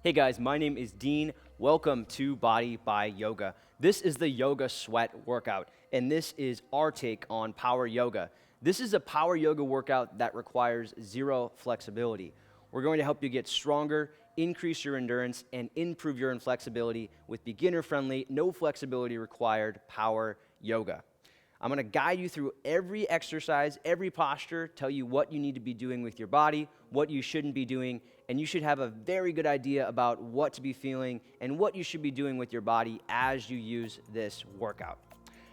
Hey guys, my name is Dean. Welcome to Body by Yoga. This is the Yoga Sweat workout, and this is our take on power yoga. This is a power yoga workout that requires zero flexibility. We're going to help you get stronger, increase your endurance, and improve your inflexibility with beginner-friendly, no flexibility required power yoga. I'm going to guide you through every exercise, every posture, tell you what you need to be doing with your body, what you shouldn't be doing, and you should have a very good idea about what to be feeling and what you should be doing with your body as you use this workout.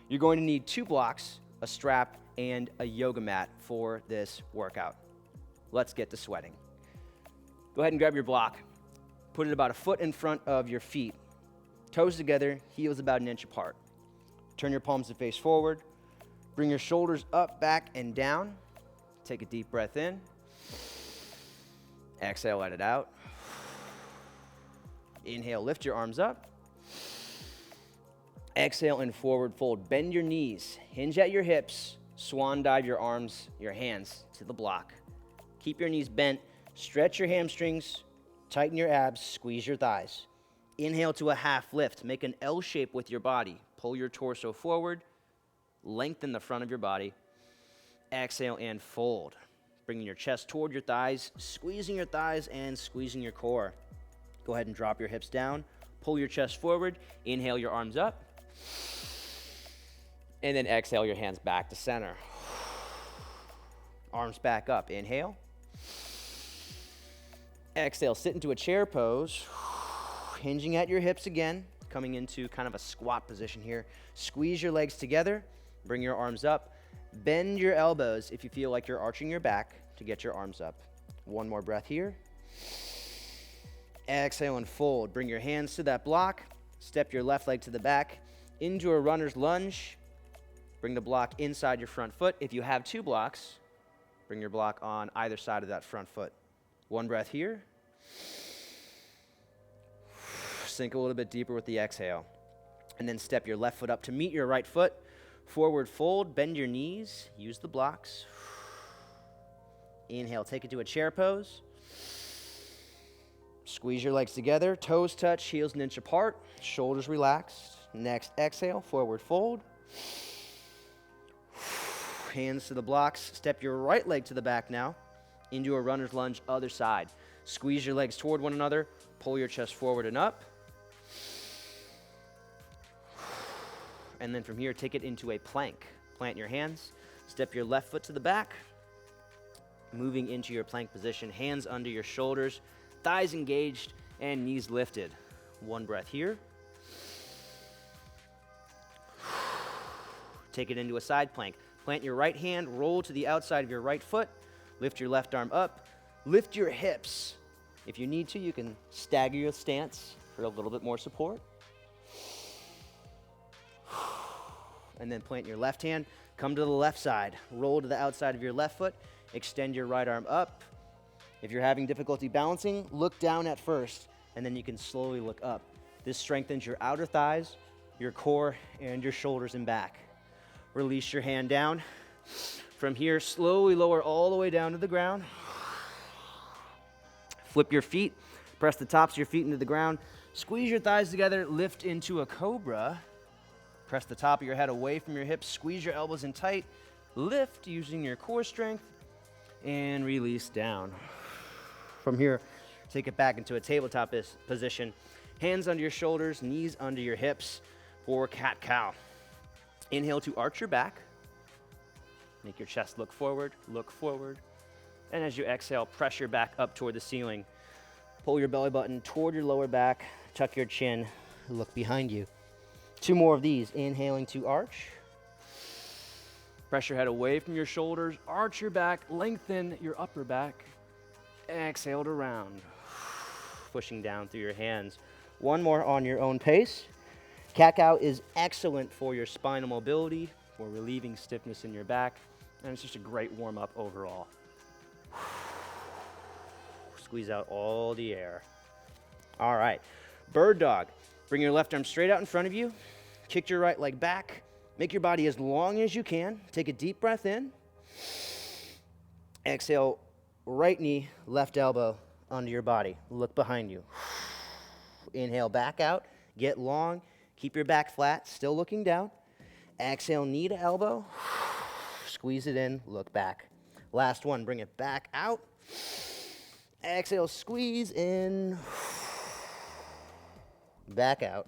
You're going to need 2 blocks, a strap, and a yoga mat for this workout. Let's get to sweating. Go ahead and grab your block. Put it about a foot in front of your feet. Toes together, heels about an inch apart. Turn your palms to face forward. Bring your shoulders up, back, and down. Take a deep breath in. Exhale, let it out. Inhale, lift your arms up. Exhale and forward fold. Bend your knees, hinge at your hips, swan dive your arms, your hands to the block. Keep your knees bent, stretch your hamstrings, tighten your abs, squeeze your thighs. Inhale to a half lift. Make an L shape with your body. Pull your torso forward, lengthen the front of your body. Exhale and fold. Bringing your chest toward your thighs, squeezing your thighs and squeezing your core. Go ahead and drop your hips down. Pull your chest forward. Inhale your arms up. And then exhale your hands back to center. Arms back up. Inhale. Exhale, sit into a chair pose. Hinging at your hips again. Coming into kind of a squat position here. Squeeze your legs together. Bring your arms up. Bend your elbows if you feel like you're arching your back to get your arms up. One more breath here. Exhale and fold. Bring your hands to that block. Step your left leg to the back into a runner's lunge. Bring the block inside your front foot. If you have 2 blocks, bring your block on either side of that front foot. One breath here. Sink a little bit deeper with the exhale. And then step your left foot up to meet your right foot. Forward fold, bend your knees, use the blocks. Inhale, take it to a chair pose. Squeeze your legs together, toes touch, heels an inch apart, shoulders relaxed. Next, exhale, forward fold. Hands to the blocks, step your right leg to the back now, into a runner's lunge, other side. Squeeze your legs toward one another, pull your chest forward and up. And then from here, take it into a plank. Plant your hands, step your left foot to the back, moving into your plank position, hands under your shoulders, thighs engaged, and knees lifted. One breath here. Take it into a side plank. Plant your right hand, roll to the outside of your right foot, lift your left arm up, lift your hips. If you need to, you can stagger your stance for a little bit more support. And then plant your left hand, come to the left side, roll to the outside of your left foot, extend your right arm up. If you're having difficulty balancing, look down at first, and then you can slowly look up. This strengthens your outer thighs, your core, and your shoulders and back. Release your hand down. From here, slowly lower all the way down to the ground. Flip your feet, press the tops of your feet into the ground, squeeze your thighs together, lift into a cobra. Press the top of your head away from your hips, squeeze your elbows in tight, lift using your core strength, and release down. From here, take it back into a tabletop position. Hands under your shoulders, knees under your hips for cat-cow. Inhale to arch your back. Make your chest look forward. And as you exhale, press your back up toward the ceiling. Pull your belly button toward your lower back, tuck your chin, look behind you. 2 more of these. Inhaling to arch. Press your head away from your shoulders. Arch your back. Lengthen your upper back. Exhale to round. Pushing down through your hands. 1 more on your own pace. Cat-cow is excellent for your spinal mobility, for relieving stiffness in your back, and it's just a great warm-up overall. Squeeze out all the air. All right. Bird dog. Bring your left arm straight out in front of you. Kick your right leg back. Make your body as long as you can. Take a deep breath in. Exhale, right knee, left elbow under your body. Look behind you. Inhale, back out. Get long. Keep your back flat, still looking down. Exhale, knee to elbow. Squeeze it in, look back. Last one, bring it back out. Exhale, squeeze in. Back out.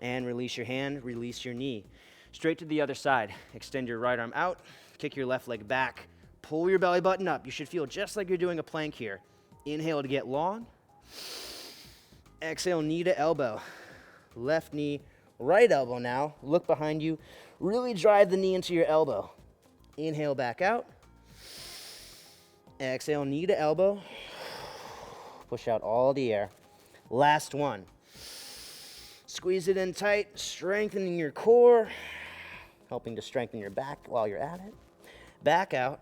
And release your hand, release your knee. Straight to the other side. Extend your right arm out. Kick your left leg back. Pull your belly button up. You should feel just like you're doing a plank here. Inhale to get long. Exhale, knee to elbow. Left knee, right elbow now. Look behind you. Really drive the knee into your elbow. Inhale, back out. Exhale, knee to elbow. Push out all the air. Last one. Squeeze it in tight, strengthening your core, helping to strengthen your back while you're at it. Back out,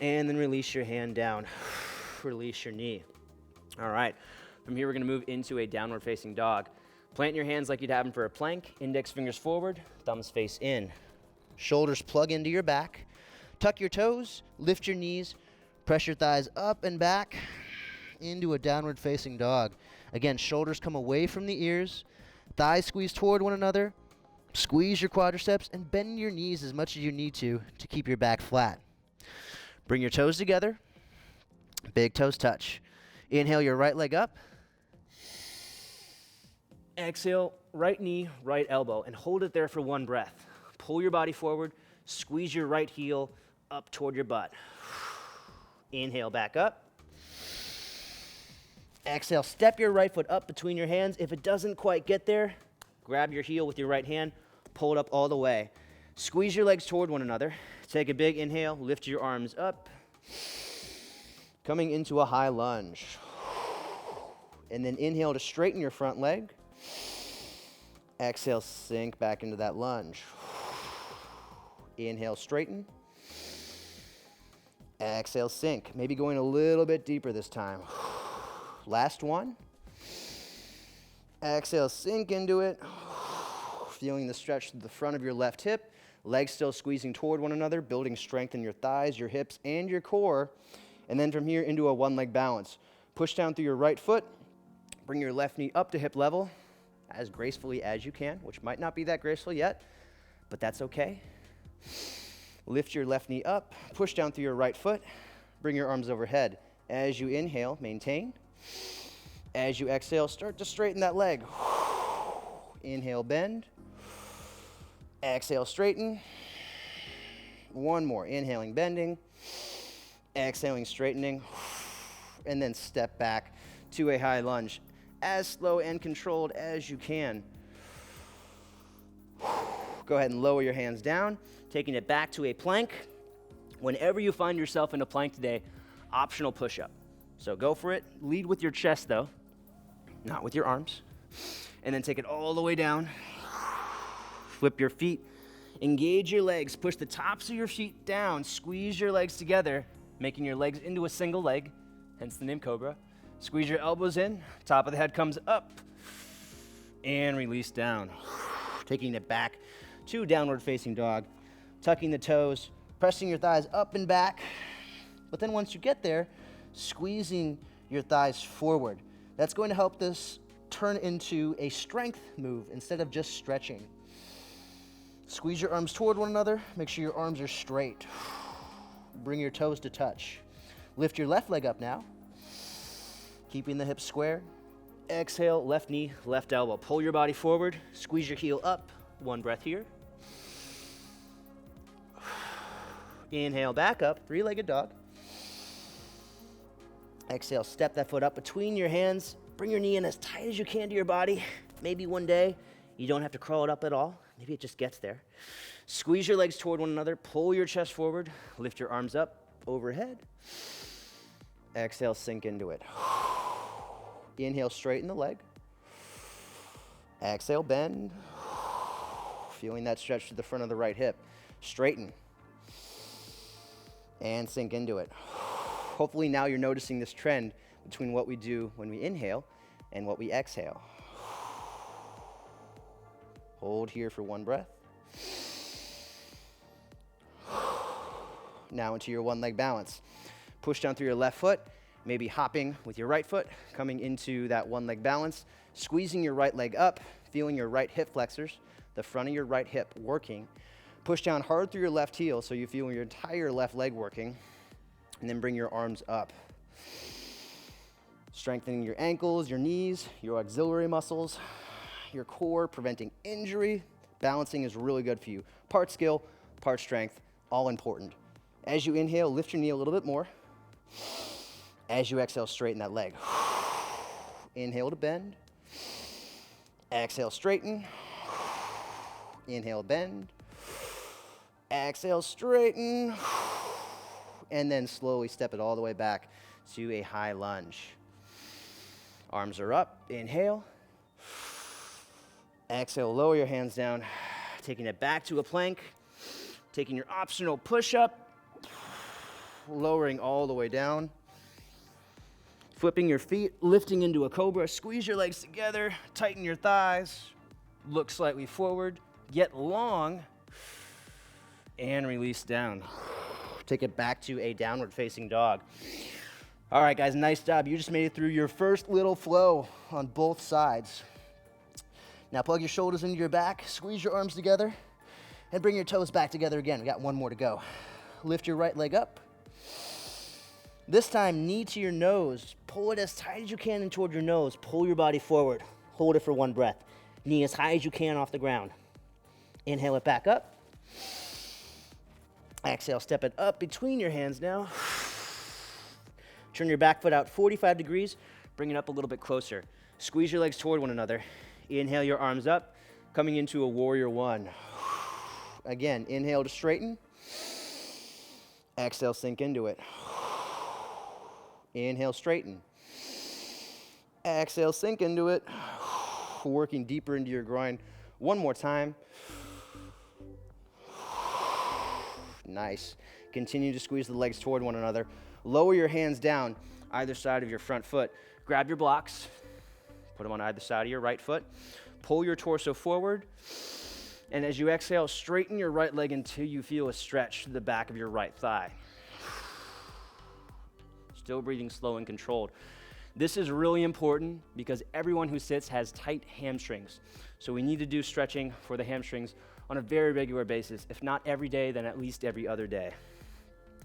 and then release your hand down. Release your knee. All right, from here we're gonna move into a downward facing dog. Plant your hands like you'd have them for a plank, index fingers forward, thumbs face in. Shoulders plug into your back. Tuck your toes, lift your knees, press your thighs up and back into a downward facing dog. Again, shoulders come away from the ears, thighs squeeze toward one another, squeeze your quadriceps, and bend your knees as much as you need to keep your back flat. Bring your toes together, big toes touch. Inhale your right leg up. Exhale, right knee, right elbow, and hold it there for one breath. Pull your body forward, squeeze your right heel up toward your butt. Inhale, back up. Exhale, step your right foot up between your hands. If it doesn't quite get there, grab your heel with your right hand, pull it up all the way. Squeeze your legs toward one another. Take a big inhale, lift your arms up. Coming into a high lunge. And then inhale to straighten your front leg. Exhale, sink back into that lunge. Inhale, straighten. Exhale, sink. Maybe going a little bit deeper this time. Last one. Exhale, sink into it. Feeling the stretch to the front of your left hip. Legs still squeezing toward one another, building strength in your thighs, your hips, and your core. And then from here into a one-leg balance. Push down through your right foot. Bring your left knee up to hip level as gracefully as you can, which might not be that graceful yet, but that's okay. Lift your left knee up. Push down through your right foot. Bring your arms overhead. As you inhale, maintain. As you exhale, start to straighten that leg. Inhale, bend. Exhale, straighten. One more. Inhaling, bending. Exhaling, straightening. And then step back to a high lunge. As slow and controlled as you can. Go ahead and lower your hands down, taking it back to a plank. Whenever you find yourself in a plank today, optional push-up. So go for it. Lead with your chest, though, not with your arms. And then take it all the way down. Flip your feet. Engage your legs. Push the tops of your feet down. Squeeze your legs together, making your legs into a single leg, hence the name Cobra. Squeeze your elbows in. Top of the head comes up. And release down. Taking it back to downward facing dog. Tucking the toes. Pressing your thighs up and back. But then once you get there, squeezing your thighs forward. That's going to help this turn into a strength move instead of just stretching. Squeeze your arms toward one another. Make sure your arms are straight. Bring your toes to touch. Lift your left leg up now. Keeping the hips square. Exhale, left knee, left elbow. Pull your body forward. Squeeze your heel up. One breath here. Inhale, back up. Three-legged dog. Exhale, step that foot up between your hands. Bring your knee in as tight as you can to your body. Maybe one day you don't have to crawl it up at all. Maybe it just gets there. Squeeze your legs toward one another. Pull your chest forward. Lift your arms up overhead. Exhale, sink into it. Inhale, straighten the leg. Exhale, bend. Feeling that stretch to the front of the right hip. Straighten. And sink into it. Hopefully now you're noticing this trend between what we do when we inhale and what we exhale. Hold here for one breath. Now into your one leg balance. Push down through your left foot. Maybe hopping with your right foot, coming into that one leg balance, squeezing your right leg up, feeling your right hip flexors, the front of your right hip working. Push down hard through your left heel so you feel your entire left leg working, and then bring your arms up. Strengthening your ankles, your knees, your auxiliary muscles, your core, preventing injury. Balancing is really good for you. Part skill, part strength, all important. As you inhale, lift your knee a little bit more. As you exhale, straighten that leg. Inhale to bend. Exhale, straighten. Inhale, bend. Exhale, straighten. And then slowly step it all the way back to a high lunge. Arms are up. Inhale. Exhale, lower your hands down. Taking it back to a plank. Taking your optional push-up. Lowering all the way down. Flipping your feet, lifting into a cobra. Squeeze your legs together. Tighten your thighs. Look slightly forward. Get long. And release down. Take it back to a downward facing dog. All right, guys, nice job. You just made it through your first little flow on both sides. Now plug your shoulders into your back, squeeze your arms together, and bring your toes back together again. We got one more to go. Lift your right leg up. This time, knee to your nose. Pull it as tight as you can in toward your nose. Pull your body forward. Hold it for one breath. Knee as high as you can off the ground. Inhale it back up. Exhale, step it up between your hands now. Turn your back foot out 45 degrees. Bring it up a little bit closer. Squeeze your legs toward one another. Inhale your arms up, coming into a warrior one. Again, inhale to straighten. Exhale, sink into it. Inhale, straighten. Exhale, sink into it. Working deeper into your groin. One more time. Nice. Continue to squeeze the legs toward one another. Lower your hands down either side of your front foot. Grab your blocks. Put them on either side of your right foot. Pull your torso forward. And as you exhale, straighten your right leg until you feel a stretch to the back of your right thigh. Still breathing slow and controlled. This is really important because everyone who sits has tight hamstrings. So we need to do stretching for the hamstrings on a very regular basis. If not every day, then at least every other day.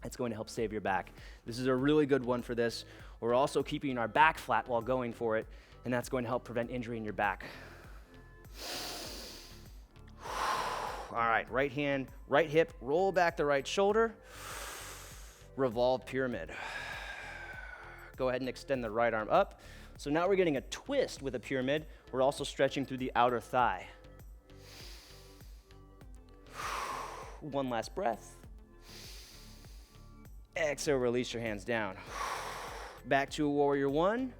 It's going to help save your back. This is a really good one for this. We're also keeping our back flat while going for it, and that's going to help prevent injury in your back. All right, right hand, right hip, roll back the right shoulder. Revolved pyramid. Go ahead and extend the right arm up. So now we're getting a twist with a pyramid. We're also stretching through the outer thigh. One last breath. Exhale, release your hands down. Back to a warrior one.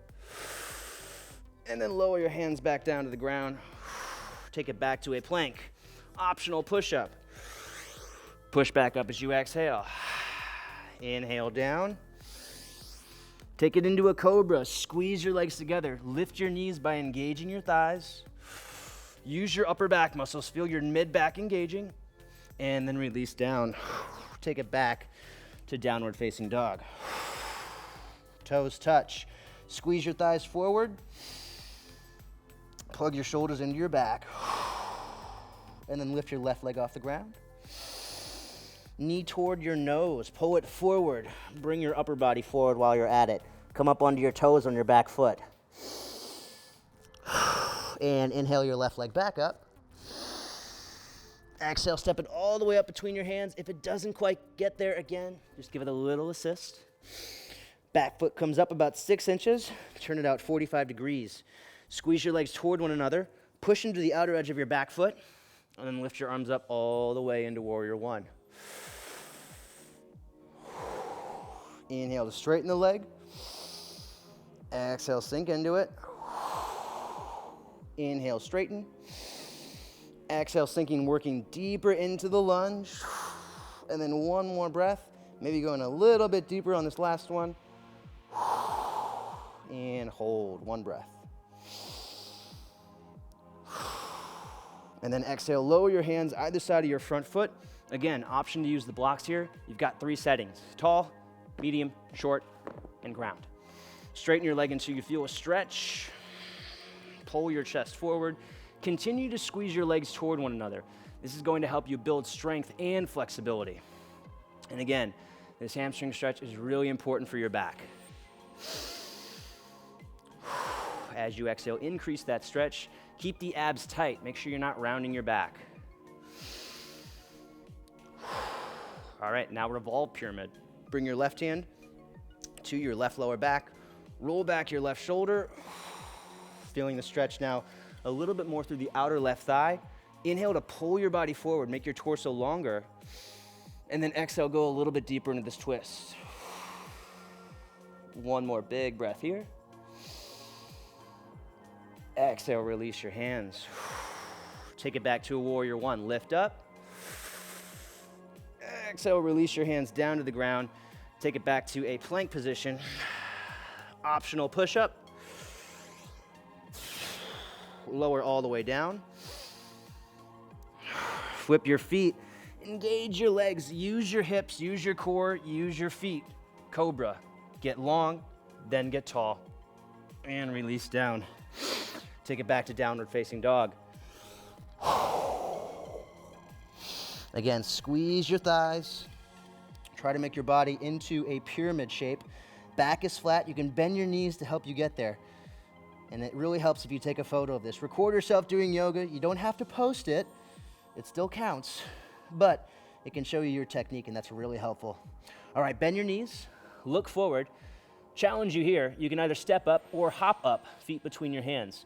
And then lower your hands back down to the ground. Take it back to a plank. Optional push-up. Push back up as you exhale. Inhale down. Take it into a cobra. Squeeze your legs together. Lift your knees by engaging your thighs. Use your upper back muscles. Feel your mid-back engaging. And then release down. Take it back to downward facing dog. Toes touch. Squeeze your thighs forward. Plug your shoulders into your back. And then lift your left leg off the ground. Knee toward your nose. Pull it forward. Bring your upper body forward while you're at it. Come up onto your toes on your back foot. And inhale your left leg back up. Exhale, step it all the way up between your hands. If it doesn't quite get there again, just give it a little assist. Back foot comes up about 6 inches. Turn it out 45 degrees. Squeeze your legs toward one another. Push into the outer edge of your back foot. And then lift your arms up all the way into warrior one. Inhale to straighten the leg. Exhale, sink into it. Inhale, straighten. Exhale, sinking, working deeper into the lunge. And then one more breath. Maybe going a little bit deeper on this last one. And hold, one breath. And then exhale, lower your hands either side of your front foot. Again, option to use the blocks here. You've got 3 settings: tall, medium, short, and ground. Straighten your leg until you feel a stretch. Pull your chest forward. Continue to squeeze your legs toward one another. This is going to help you build strength and flexibility. And again, this hamstring stretch is really important for your back. As you exhale, increase that stretch. Keep the abs tight. Make sure you're not rounding your back. All right, now revolve pyramid. Bring your left hand to your left lower back. Roll back your left shoulder. Feeling the stretch now a little bit more through the outer left thigh. Inhale to pull your body forward, make your torso longer. And then exhale, go a little bit deeper into this twist. One more big breath here. Exhale, release your hands. Take it back to a warrior one. Lift up. Exhale, release your hands down to the ground. Take it back to a plank position. Optional push-up. Lower all the way down. Flip your feet. Engage your legs. Use your hips. Use your core. Use your feet. Cobra. Get long, then get tall. And release down. Take it back to downward facing dog. Again, squeeze your thighs. Try to make your body into a pyramid shape. Back is flat. You can bend your knees to help you get there. And it really helps if you take a photo of this. Record yourself doing yoga. You don't have to post it. It still counts. But it can show you your technique, and that's really helpful. All right, bend your knees. Look forward. Challenge you here. You can either step up or hop up, feet between your hands.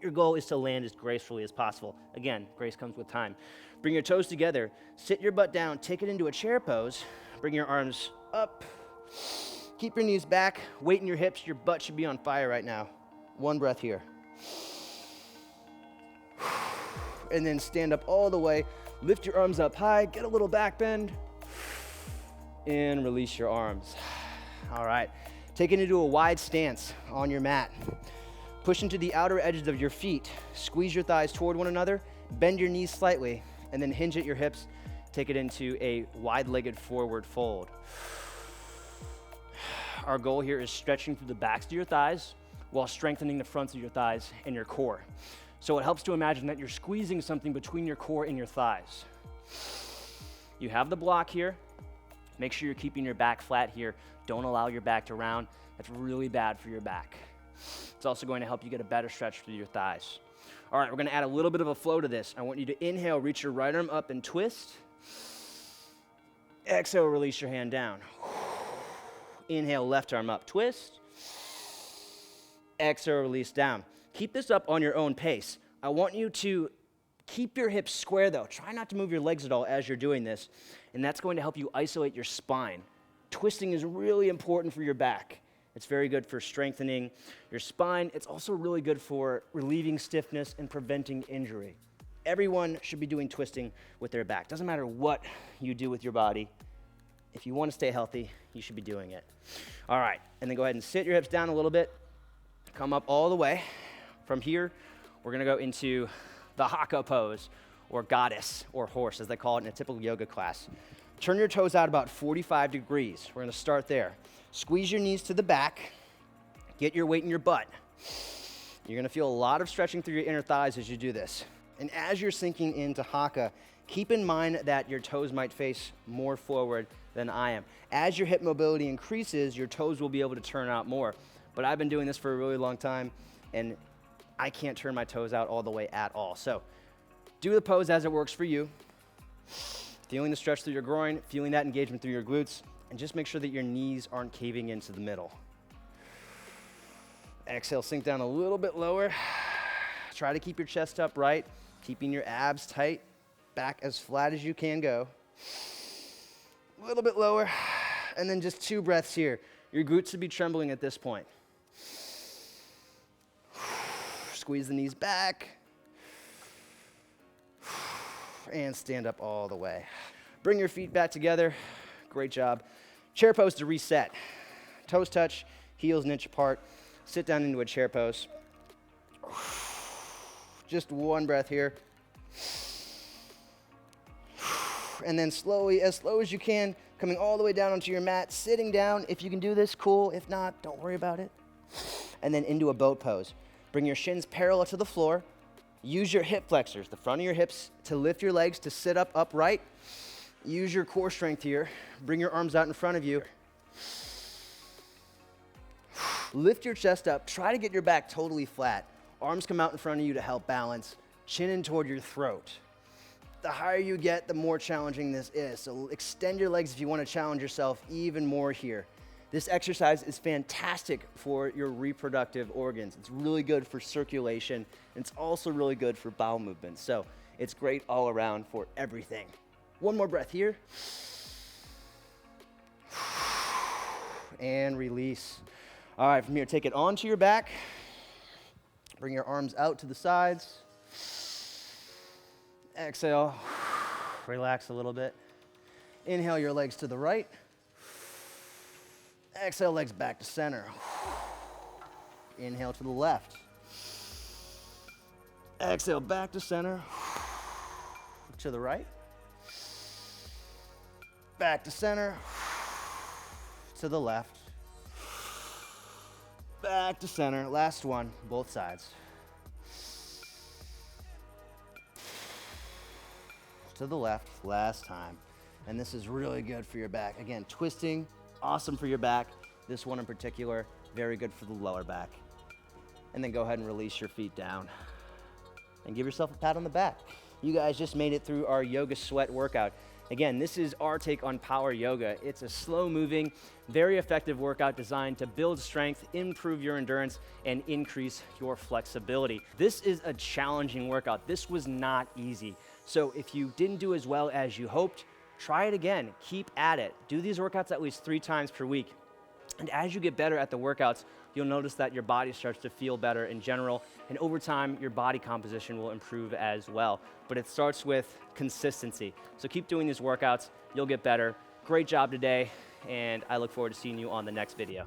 Your goal is to land as gracefully as possible. Again, grace comes with time. Bring your toes together. Sit your butt down. Take it into a chair pose. Bring your arms up. Keep your knees back. Weight in your hips. Your butt should be on fire right now. One breath here. And then stand up all the way. Lift your arms up high. Get a little back bend. And release your arms. All right. Take it into a wide stance on your mat. Push into the outer edges of your feet. Squeeze your thighs toward one another. Bend your knees slightly. And then hinge at your hips. Take it into a wide-legged forward fold. Our goal here is stretching through the backs of your thighs while strengthening the fronts of your thighs and your core. So it helps to imagine that you're squeezing something between your core and your thighs. You have the block here. Make sure you're keeping your back flat here. Don't allow your back to round. That's really bad for your back. It's also going to help you get a better stretch through your thighs. All right, we're going to add a little bit of a flow to this. I want you to inhale, reach your right arm up and twist. Exhale, release your hand down. Inhale, left arm up, twist. Exhale, release down. Keep this up on your own pace. I want you to keep your hips square though. Try not to move your legs at all as you're doing this, and that's going to help you isolate your spine. Twisting is really important for your back. It's very good for strengthening your spine. It's also really good for relieving stiffness and preventing injury. Everyone should be doing twisting with their back. Doesn't matter what you do with your body. If you want to stay healthy, you should be doing it. All right, and then go ahead and sit your hips down a little bit. Come up all the way. From here, we're going to go into the haka pose, or goddess, or horse, as they call it in a typical yoga class. Turn your toes out about 45 degrees. We're going to start there. Squeeze your knees to the back. Get your weight in your butt. You're going to feel a lot of stretching through your inner thighs as you do this. And as you're sinking into haka, keep in mind that your toes might face more forward than I am. As your hip mobility increases, your toes will be able to turn out more. But I've been doing this for a really long time, and I can't turn my toes out all the way at all. So do the pose as it works for you. Feeling the stretch through your groin, feeling that engagement through your glutes, and just make sure that your knees aren't caving into the middle. Exhale, sink down a little bit lower. Try to keep your chest upright, keeping your abs tight, back as flat as you can go. A little bit lower, and then just 2 breaths here. Your glutes should be trembling at this point. Squeeze the knees back. And stand up all the way. Bring your feet back together. Great job. Chair pose to reset. Toes touch, heels an inch apart. Sit down into a chair pose. Just 1 breath here. And then slowly, as slow as you can, coming all the way down onto your mat, sitting down. If you can do this, cool. If not, don't worry about it. And then into a boat pose. Bring your shins parallel to the floor. Use your hip flexors, the front of your hips, to lift your legs to sit up upright. Use your core strength here. Bring your arms out in front of you. Lift your chest up. Try to get your back totally flat. Arms come out in front of you to help balance. Chin in toward your throat. The higher you get, the more challenging this is. So extend your legs if you want to challenge yourself even more here. This exercise is fantastic for your reproductive organs. It's really good for circulation, and it's also really good for bowel movements. So it's great all around for everything. One more breath here. And release. All right, from here, take it onto your back. Bring your arms out to the sides. Exhale, relax a little bit. Inhale your legs to the right. Exhale, legs back to center. Inhale to the left. Exhale, back to center. To the right. Back to center. To the left. Back to center. Last one, both sides. To the left, last time. And this is really good for your back. Again, twisting, awesome for your back. This one in particular, very good for the lower back. And then go ahead and release your feet down. And give yourself a pat on the back. You guys just made it through our yoga sweat workout. Again, this is our take on power yoga. It's a slow-moving, very effective workout designed to build strength, improve your endurance, and increase your flexibility. This is a challenging workout. This was not easy. So if you didn't do as well as you hoped, try it again. Keep at it. Do these workouts at least 3 times per week. And as you get better at the workouts, you'll notice that your body starts to feel better in general, and over time, your body composition will improve as well. But it starts with consistency. So keep doing these workouts, you'll get better. Great job today, and I look forward to seeing you on the next video.